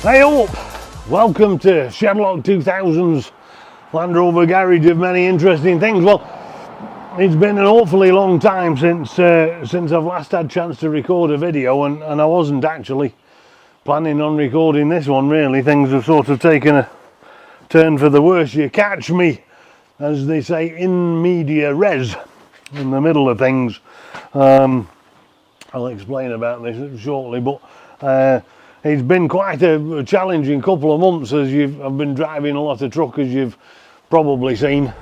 Hey up! Welcome to Shedlock 2000's Land Rover garage of many interesting things. Well, it's been an awfully long time since I've last had a chance to record a video, and I wasn't actually planning on recording this one really. Things have sort of taken a turn for the worse. You catch me, as they say, in media res, in the middle of things. I'll explain about this shortly, but it's been quite a challenging couple of months as I've been driving a lot of truck, as you've probably seen.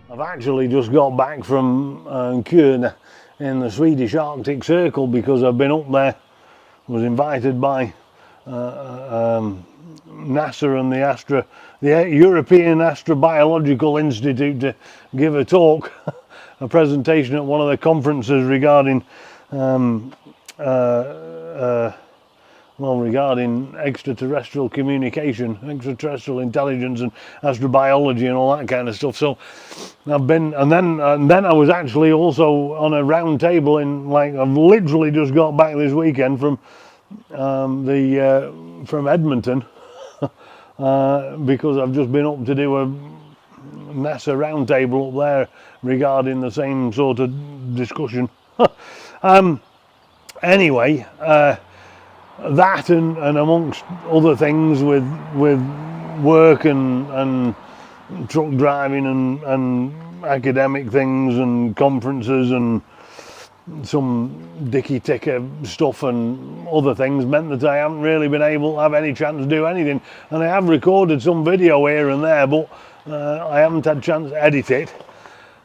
I've actually just got back from Coolant in the Swedish Arctic Circle because I've been up there. Was invited by NASA and the European Astrobiological Institute to give a talk, a presentation at one of the conferences regarding regarding extraterrestrial communication, extraterrestrial intelligence and astrobiology and all that kind of stuff. So I've been, and then I was actually also on a round table I've literally just got back this weekend from from Edmonton because I've just been up to do a NASA round table up there regarding the same sort of discussion. Anyway, that and amongst other things with work and truck driving and academic things and conferences and some dicky ticker stuff and other things meant that I haven't really been able to have any chance to do anything. And I have recorded some video here and there, but I haven't had a chance to edit it.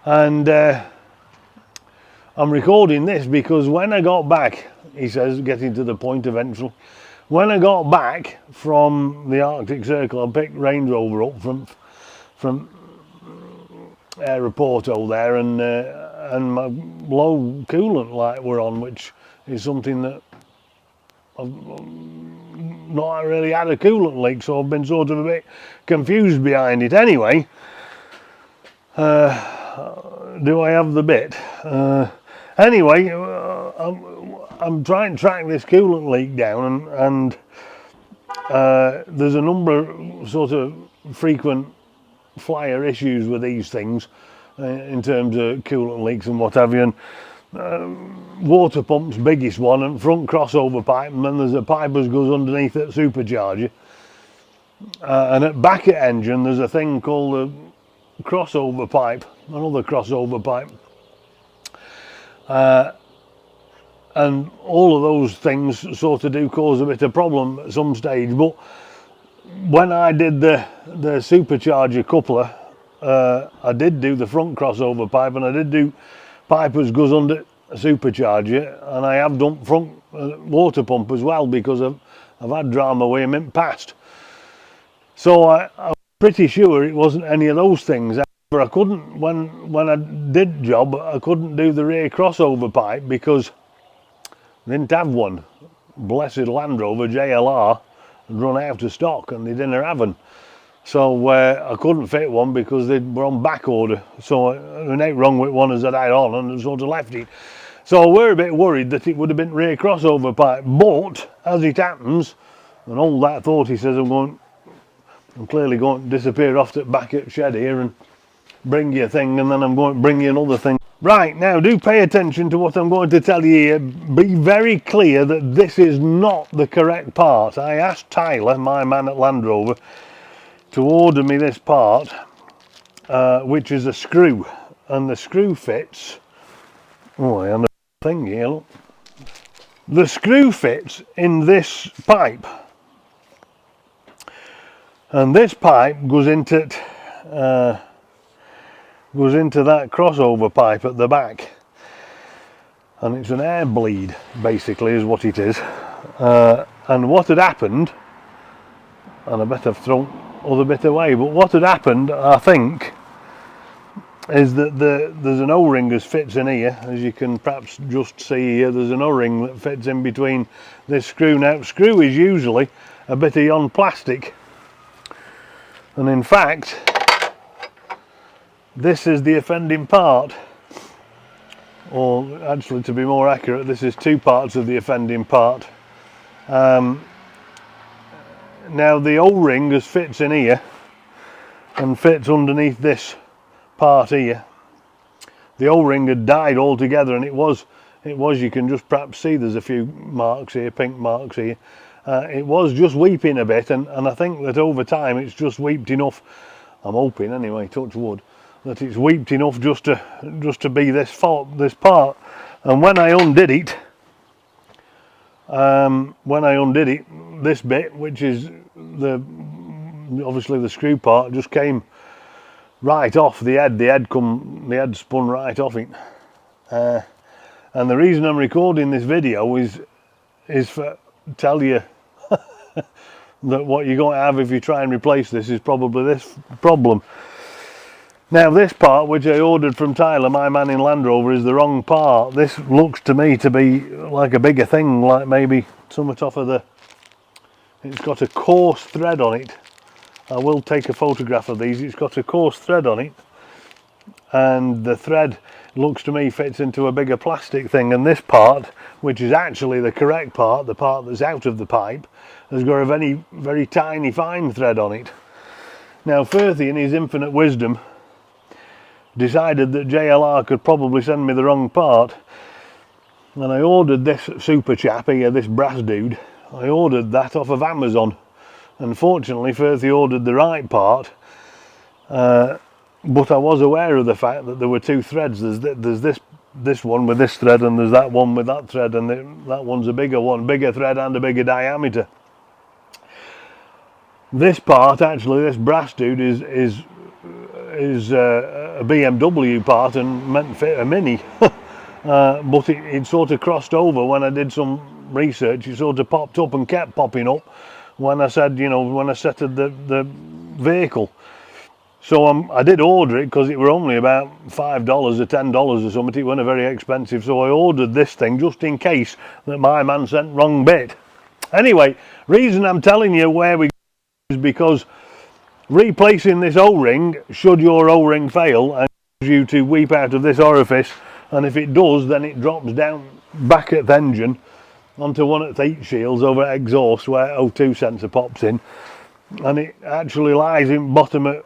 And I'm recording this because when I got back, he says, getting to the point eventually, when I got back from the Arctic Circle, I picked Range Rover up from Aeroporto there, and my low coolant light were on, which is something that I've not really had a coolant leak, so I've been sort of a bit confused behind it. Anyway, do I have the bit? Anyway, I'm trying to track this coolant leak down, and there's a number of sort of frequent flyer issues with these things in terms of coolant leaks and what have you. And water pump's biggest one, and front crossover pipe, and then there's a pipe that goes underneath that supercharger. And at back at engine, there's a thing called a crossover pipe, another crossover pipe. And all of those things sort of do cause a bit of problem at some stage. But when I did the supercharger coupler, I did do the front crossover pipe, and I did do pipe as goes under a supercharger, and I have done front water pump as well because I've had drama with him in the past. So I'm pretty sure it wasn't any of those things. But I couldn't, when I did job, I couldn't do the rear crossover pipe because I didn't have one. Blessed Land Rover JLR had run out of stock and they didn't have one. So I couldn't fit one because they were on back order. So there ain't wrong with one as I had on, and I sort of left it. So we're a bit worried that it would have been rear crossover pipe. But as it happens, and all that thought, he says, I'm clearly going to disappear off the back at shed here and bring you a thing, and then I'm going to bring you another thing. Right, now do pay attention to what I'm going to tell you here. Be very clear that this is not the correct part. I asked Tyler, my man at Land Rover, to order me this part, which is a screw, and the screw fits. Oh, I have a thing here, look. The screw fits in this pipe, and this pipe goes into goes into that crossover pipe at the back, and it's an air bleed basically is what it is. And what had happened, and I bet I've thrown other bit away, but what had happened, I think, is that there's an O-ring that fits in here, as you can perhaps just see here. There's an O-ring that fits in between this screw. Now, screw is usually a bit of yon plastic, and in fact this is the offending part, or actually, to be more accurate, this is two parts of the offending part. Now the O-ring just fits in here and fits underneath this part here. The O-ring had died altogether, and it was you can just perhaps see there's a few marks here, pink marks here. It was just weeping a bit, and I think that over time it's just weeped enough, I'm hoping anyway, touch wood, that it's weeped enough just to be this part. And when I undid it, this bit, which is obviously the screw part, just came right off the head. The head spun right off it. And the reason I'm recording this video is for tell you that what you're going to have if you try and replace this is probably this problem. Now this part, which I ordered from Tyler, my man in Land Rover, is the wrong part. This looks to me to be like a bigger thing, like maybe somewhat off of the... It's got a coarse thread on it. I will take a photograph of these. It's got a coarse thread on it, and the thread looks to me fits into a bigger plastic thing, and this part, which is actually the correct part, the part that's out of the pipe, has got a very, very tiny fine thread on it. Now Firthy, in his infinite wisdom, decided that JLR could probably send me the wrong part, and I ordered this super chap here, this brass dude. I ordered that off of Amazon. Unfortunately, Firthy ordered the right part, but I was aware of the fact that there were two threads. There's this one with this thread, and there's that one with that thread, and that one's a bigger one, bigger thread and a bigger diameter. This part, actually, this brass dude is a BMW part and meant to fit a Mini, but it sort of crossed over when I did some research. It sort of popped up and kept popping up when I said, when I setted the vehicle. So I did order it because it were only about $5 or $10 or something. It wasn't very expensive, so I ordered this thing just in case that my man sent wrong bit. Anyway, reason I'm telling you where we go is because replacing this O-ring, should your O-ring fail and cause you to weep out of this orifice, and if it does, then it drops down back at the engine onto one of the heat shields over at exhaust where O2 sensor pops in, and it actually lies in bottom of,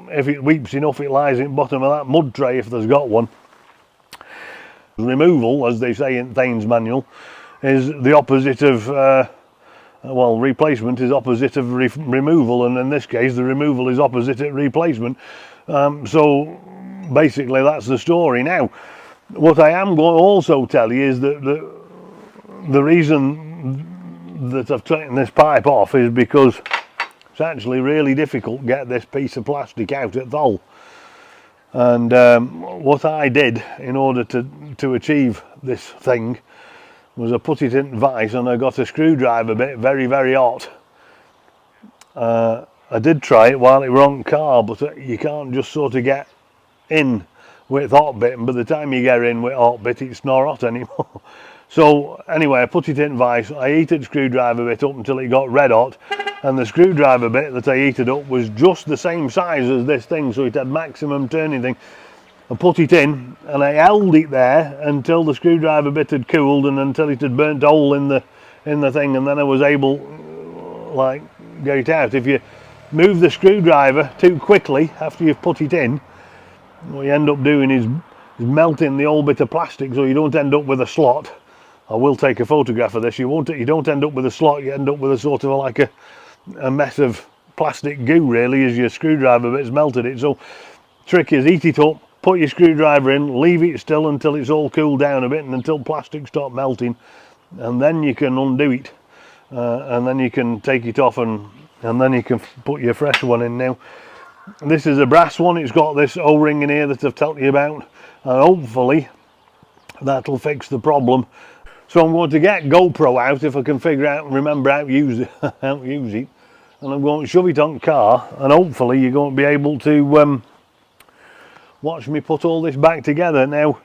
if it weeps enough, it lies in bottom of that mud tray if there's got one. Removal, as they say in Thane's manual, is the opposite of well, replacement is opposite of removal, and in this case the removal is opposite of replacement. So basically that's the story. Now what I am going to also tell you is that the reason that I've taken this pipe off is because it's actually really difficult to get this piece of plastic out at the hole. And what I did in order to achieve this thing was I put it in vice, and I got a screwdriver bit very, very hot. I did try it while it were on car, but you can't just sort of get in with hot bit, and by the time you get in with hot bit, it's not hot anymore. So anyway, I put it in vice. I heated screwdriver bit up until it got red hot, and the screwdriver bit that I heated up was just the same size as this thing, so it had maximum turning thing. I put it in and I held it there until the screwdriver bit had cooled and until it had burnt a hole in the thing, and then I was able like get it out. If you move the screwdriver too quickly after you've put it in, what you end up doing is melting the whole bit of plastic, so you don't end up with a slot. I will take a photograph of this. You don't end up with a slot, you end up with a sort of like a mess of plastic goo really, as your screwdriver bit's melted it. So trick is heat it up, put your screwdriver in, leave it still until it's all cooled down a bit and until plastic stops melting, and then you can undo it, and then you can take it off, and then you can put your fresh one in. Now This is a brass one. It's got this O-ring in here that I've told you about, and hopefully that'll fix the problem. So I'm going to get GoPro out if I can figure out and remember how to use it, and I'm going to shove it on car, and hopefully you're going to be able to watch me put all this back together. Now,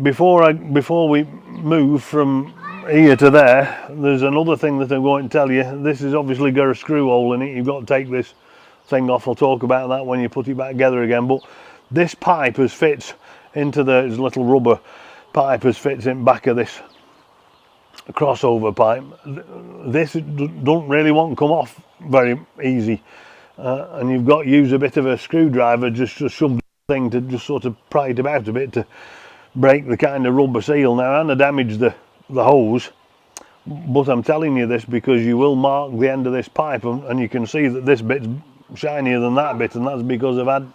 before we move from here to there, there's another thing that I'm going to tell you. This has obviously got a screw hole in it. You've got to take this thing off. I'll talk about that when you put it back together again. But this pipe as fits into the little rubber pipe as fits in back of this crossover pipe. This don't really want to come off very easy, and you've got to use a bit of a screwdriver just to shove the thing to just sort of pry it about a bit to break the kind of rubber seal. Now, and damage the hose, but I'm telling you this because you will mark the end of this pipe, and you can see that this bit's shinier than that bit, and that's because I've had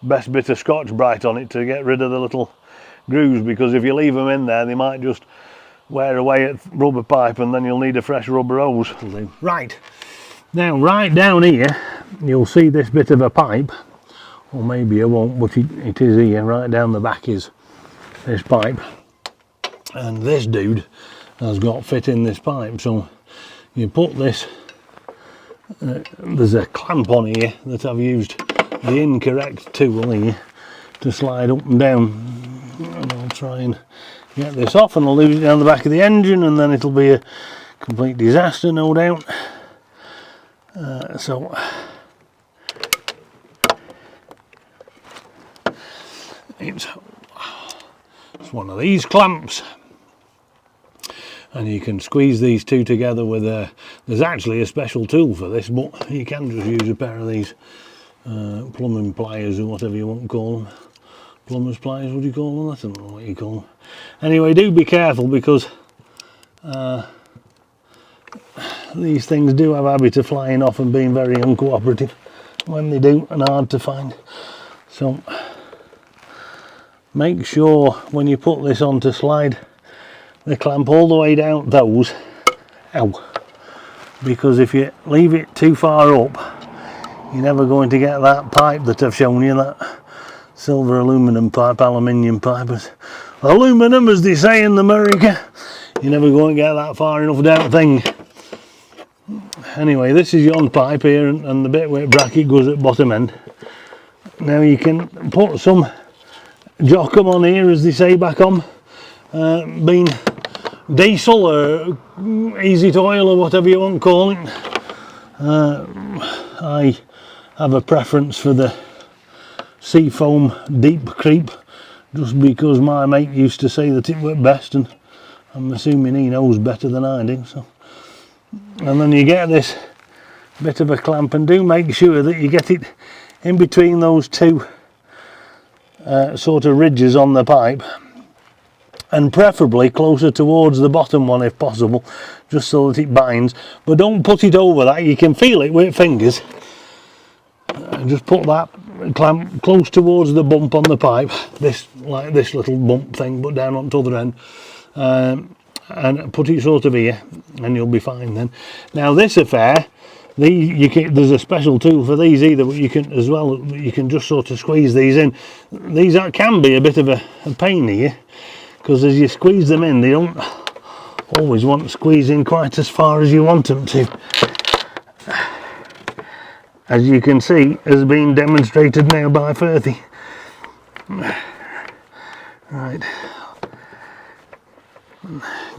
best bit of Scotch-Brite on it to get rid of the little grooves, because if you leave them in there they might just wear away at rubber pipe, and then you'll need a fresh rubber hose. Right, now right down here you'll see this bit of a pipe, or maybe I won't, but it is here. Right down the back is this pipe, and this dude has got fit in this pipe. So you put this, there's a clamp on here that I've used the incorrect tool here to slide up and down, and I'll try and get this off, and I'll leave it down the back of the engine, and then it'll be a complete disaster, no doubt. So it's one of these clamps, and you can squeeze these two together with there's actually a special tool for this, but you can just use a pair of these plumbing pliers or whatever you want to call them. Plumber's pliers, would you call them? I don't know what you call them. Anyway, do be careful, because these things do have a habit of flying off and being very uncooperative when they do, and hard to find. So make sure when you put this on to slide the clamp all the way down those, because if you leave it too far up, you're never going to get that pipe that I've shown you, that silver aluminium pipe, aluminium pipe, aluminum as they say in America. You're never going to get that far enough down thing. Anyway, this is your pipe here, and the bit where bracket goes at bottom end. Now you can put some jockum on here, as they say back home, being diesel or easy to oil or whatever you want to call it. I have a preference for the Seafoam Deep Creep, just because my mate used to say that it worked best, and I'm assuming he knows better than I do. So, and then you get this bit of a clamp, and do make sure that you get it in between those two sort of ridges on the pipe, and preferably closer towards the bottom one if possible, just so that it binds. But don't put it over that. You can feel it with your fingers. Just put that clamp close towards the bump on the pipe, this, like this little bump thing, but down on the other end, and put it sort of here, and you'll be fine then. Now this affair, there's a special tool for these either, but you can as well, you can just sort of squeeze these in. These can be a bit of a pain here, because as you squeeze them in, they don't always want to squeeze in quite as far as you want them to. As you can see, has been demonstrated now by Firthy. Right,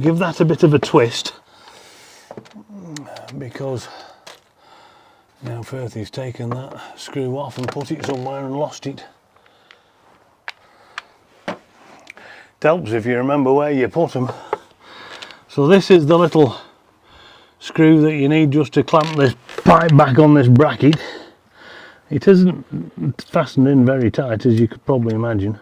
give that a bit of a twist, because now Firthy's taken that screw off and put it somewhere and lost it. It helps if you remember where you put them. So this is the little screw that you need just to clamp this pipe back on this bracket. It isn't fastened in very tight, as you could probably imagine,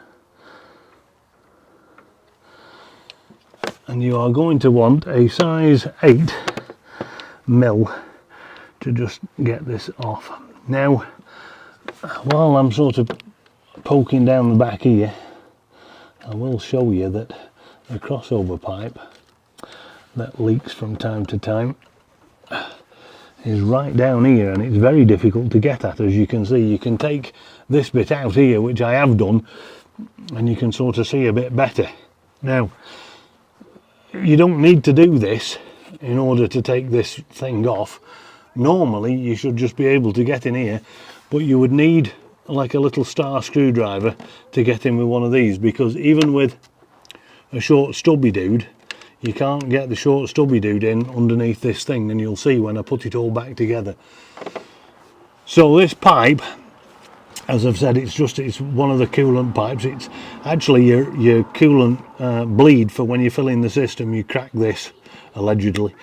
and you are going to want a size 8mm to just get this off. Now, while I'm sort of poking down the back here, I will show you that the crossover pipe that leaks from time to time is right down here, and it's very difficult to get at. As you can see, you can take this bit out here, which I have done, and you can sort of see a bit better. Now, you don't need to do this in order to take this thing off. Normally you should just be able to get in here, but you would need like a little star screwdriver to get in with one of these, because even with a short stubby dude, you can't get the short stubby dude in underneath this thing, and you'll see when I put it all back together. So this pipe, as I've said, it's one of the coolant pipes. It's actually your coolant bleed for when you fill in the system. You crack this, allegedly.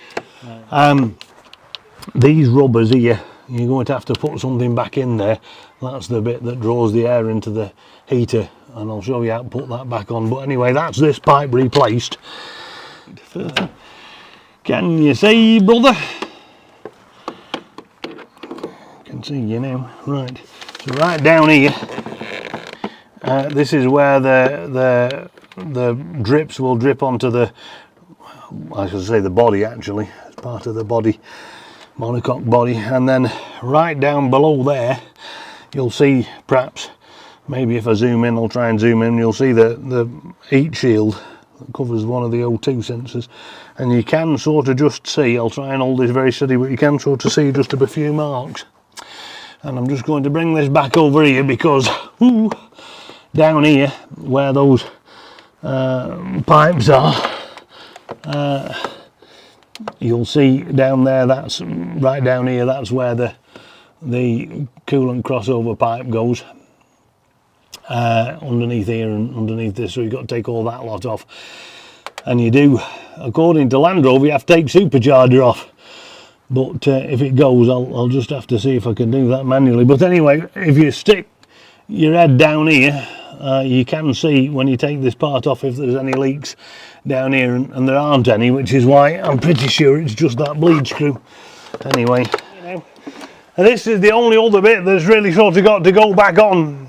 These rubbers here, you're going to have to put something back in there. That's the bit that draws the air into the heater, and I'll show you how to put that back on. But anyway, that's this pipe replaced. Can you see, brother? Can see you now. Right, so right down here, this is where the drips will drip onto the, I should say the body, actually. It's part of the body, monocoque body. And then right down below there, you'll see, perhaps, maybe if I zoom in, I'll try and zoom in, you'll see the heat shield that covers one of the O2 sensors, and you can sort of just see, I'll try and hold this very steady, but you can sort of see just a few marks. And I'm just going to bring this back over here, because down here where those pipes are, you'll see down there, that's right down here, that's where the coolant crossover pipe goes, underneath here and underneath this, so you've got to take all that lot off. And you do, according to Land Rover, you have to take supercharger off, but if it goes, I'll just have to see if I can do that manually. But anyway, if you stick your head down here, you can see when you take this part off if there's any leaks down here, and there aren't any, which is why I'm pretty sure it's just that bleed screw. Anyway, you know, and this is the only other bit that's really sort of got to go back on,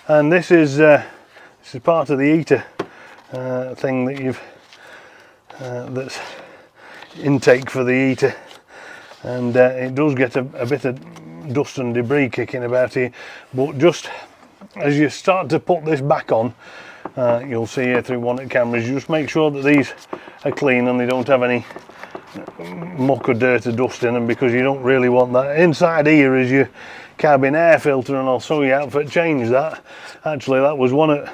and this is part of the heater thing that you've that's intake for the heater, and it does get a bit of dust and debris kicking about here, but just as you start to put this back on, you'll see here through one of the cameras, you just make sure that these are clean and they don't have any muck or dirt or dust in them, because you don't really want that. Inside here is your cabin air filter, and I'll show you how to change that. Actually, that was one of the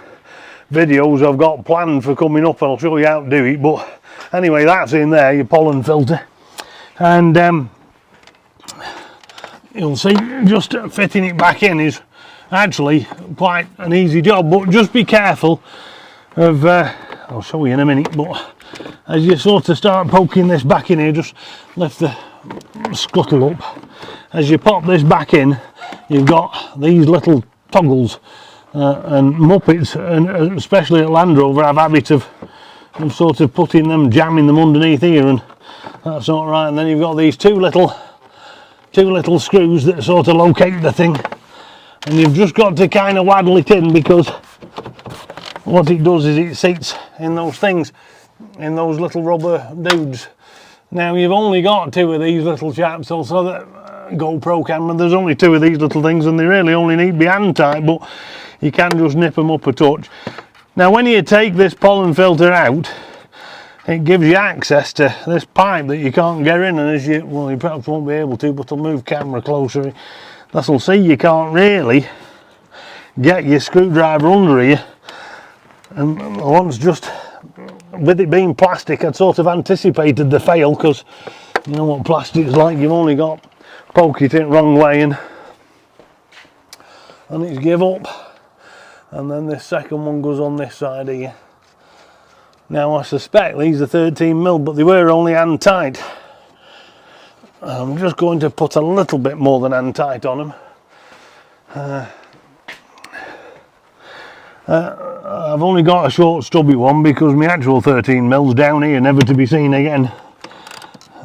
videos I've got planned for coming up, and I'll show you how to do it. But anyway, that's in there, your pollen filter, and you'll see just fitting it back in is actually quite an easy job, but just be careful of I'll show you in a minute, but as you sort of start poking this back in here, just lift the scuttle up. As you pop this back in, you've got these little toggles, and Muppets, and especially at Land Rover, have a habit of sort of putting them, jamming them underneath here, and that's all right. And then you've got these two little screws that sort of locate the thing, and you've just got to kind of waddle it in, because what it does is it sits in those things, in those little rubber dudes. Now you've only got two of these little chaps, also that GoPro camera, there's only two of these little things, and they really only need to be hand tight, but you can just nip them up a touch. Now when you take this pollen filter out, it gives you access to this pipe that you can't get in, and as you, well, you perhaps won't be able to, but I'll move camera closer. That'll see you can't really get your screwdriver under here. And once, just with it being plastic, I'd sort of anticipated the fail, because you know what plastic's like, you've only got poke it in wrong way and it's give up. And then this second one goes on this side here. Now I suspect these are 13mm, but they were only hand tight. I'm just going to put a little bit more than hand tight on them. I've only got a short stubby one, because my actual 13mm down here, never to be seen again,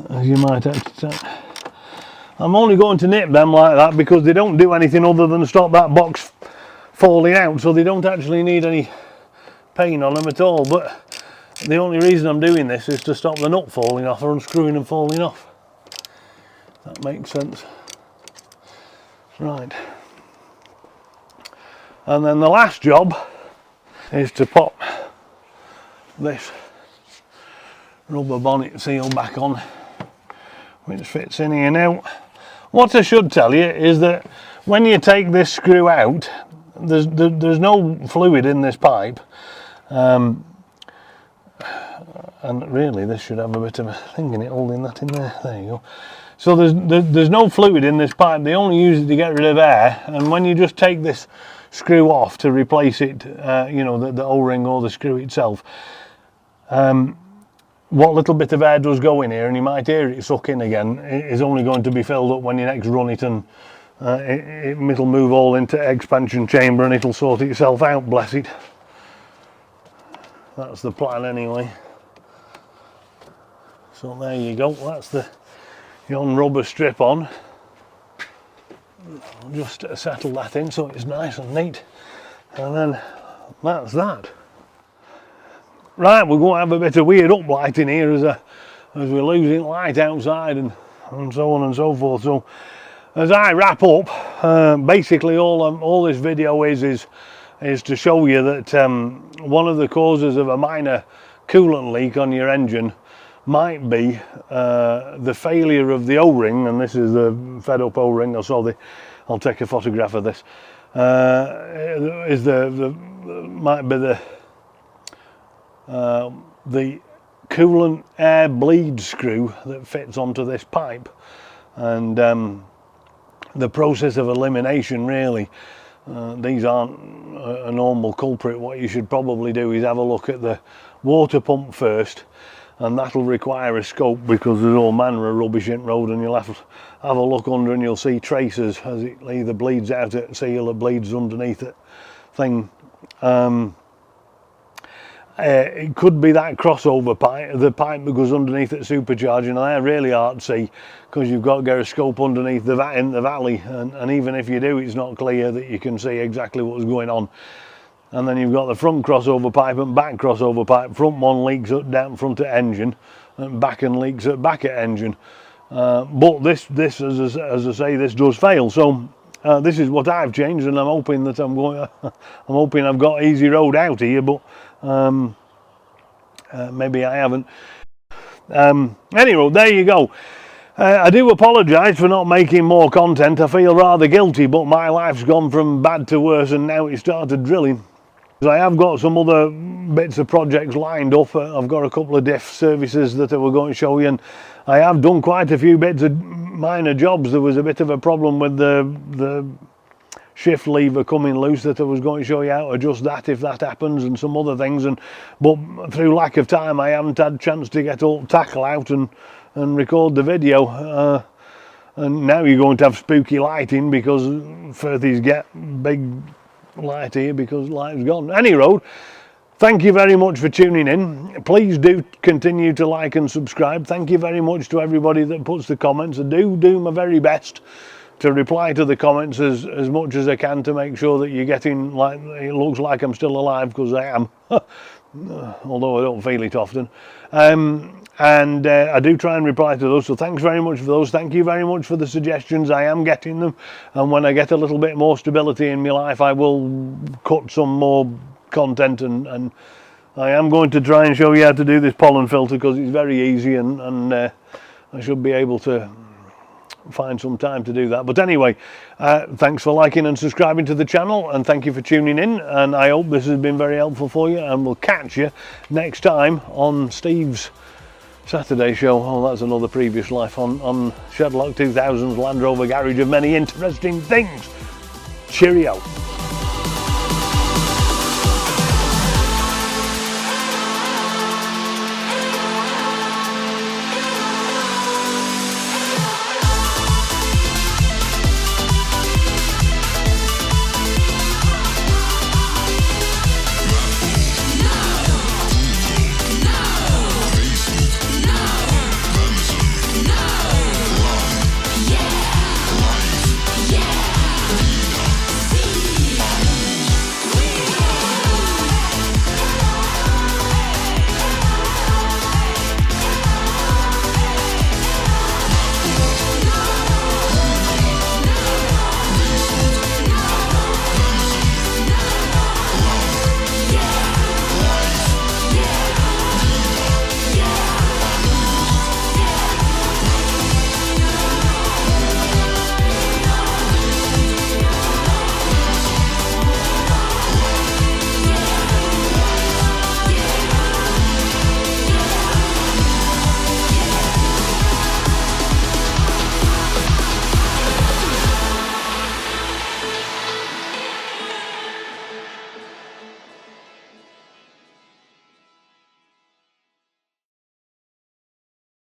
as you might have to say. I'm only going to nip them like that because they don't do anything other than stop that box falling out, so they don't actually need any pain on them at all. But the only reason I'm doing this is to stop the nut falling off or unscrewing and falling off. That makes sense. Right. And then the last job is to pop this rubber bonnet seal back on, which fits in here now. What I should tell you is that when you take this screw out, there's no fluid in this pipe, and really this should have a bit of a thing in it holding that in there. There you go. So there's no fluid in this pipe. They only use it to get rid of air, and when you just take this screw off to replace it, you know, the O-ring or the screw itself, what little bit of air does go in here, and you might hear it suck in again, is only going to be filled up when you next run it, and it'll move all into expansion chamber and it'll sort itself out, bless it. That's the plan anyway. So there you go, that's the yon rubber strip on. I'll just settle that in so it's nice and neat, and then that's that. Right, we're going to have a bit of weird uplighting here as we're losing light outside and so on and so forth. So as I wrap up, basically all this video is to show you that one of the causes of a minor coolant leak on your engine might be the failure of the O-ring, and this is the fed up O-ring. I'll take a photograph of this. Might be the coolant air bleed screw that fits onto this pipe, and the process of elimination really. These aren't a normal culprit. What you should probably do is have a look at the water pump first, and that'll require a scope because there's all manner of rubbish in the road, and you'll have to have a look under and you'll see traces as it either bleeds out at seal or bleeds underneath it thing. It could be that crossover pipe, the pipe that goes underneath it supercharging, and they're really hard to see because you've got to get a scope underneath in the valley, and even if you do, it's not clear that you can see exactly what's going on. And then you've got the front crossover pipe and back crossover pipe. Front one leaks up down front at engine, and back and leaks at back at engine. But this as I say, this does fail. So this is what I've changed, and I'm hoping that I'm hoping I've got easy road out here, but maybe I haven't. Anyway, there you go. I do apologise for not making more content. I feel rather guilty, but my life's gone from bad to worse, and now it started drilling. I have got some other bits of projects lined up. I've got a couple of diff services that I was going to show you, and I have done quite a few bits of minor jobs. There was a bit of a problem with the shift lever coming loose that I was going to show you how to adjust that if that happens, and some other things, but through lack of time I haven't had a chance to get all tackle out and record the video, and now you're going to have spooky lighting because Firthies get big light here because light's gone. Any road, thank you very much for tuning in. Please do continue to like and subscribe. Thank you very much to everybody that puts the comments. I do my very best to reply to the comments as much as I can to make sure that you're getting, like, it looks like I'm still alive, because I am, although I don't feel it often. And I do try and reply to those, so thanks very much for those. Thank you very much for the suggestions. I am getting them, and when I get a little bit more stability in my life, I will cut some more content, and I am going to try and show you how to do this pollen filter, because it's very easy, and I should be able to find some time to do that. But anyway, thanks for liking and subscribing to the channel, and thank you for tuning in, and I hope this has been very helpful for you, and we'll catch you next time on Steve's Saturday show. Oh, that's another previous life on Shedlock 2000's Land Rover garage of many interesting things. Cheerio.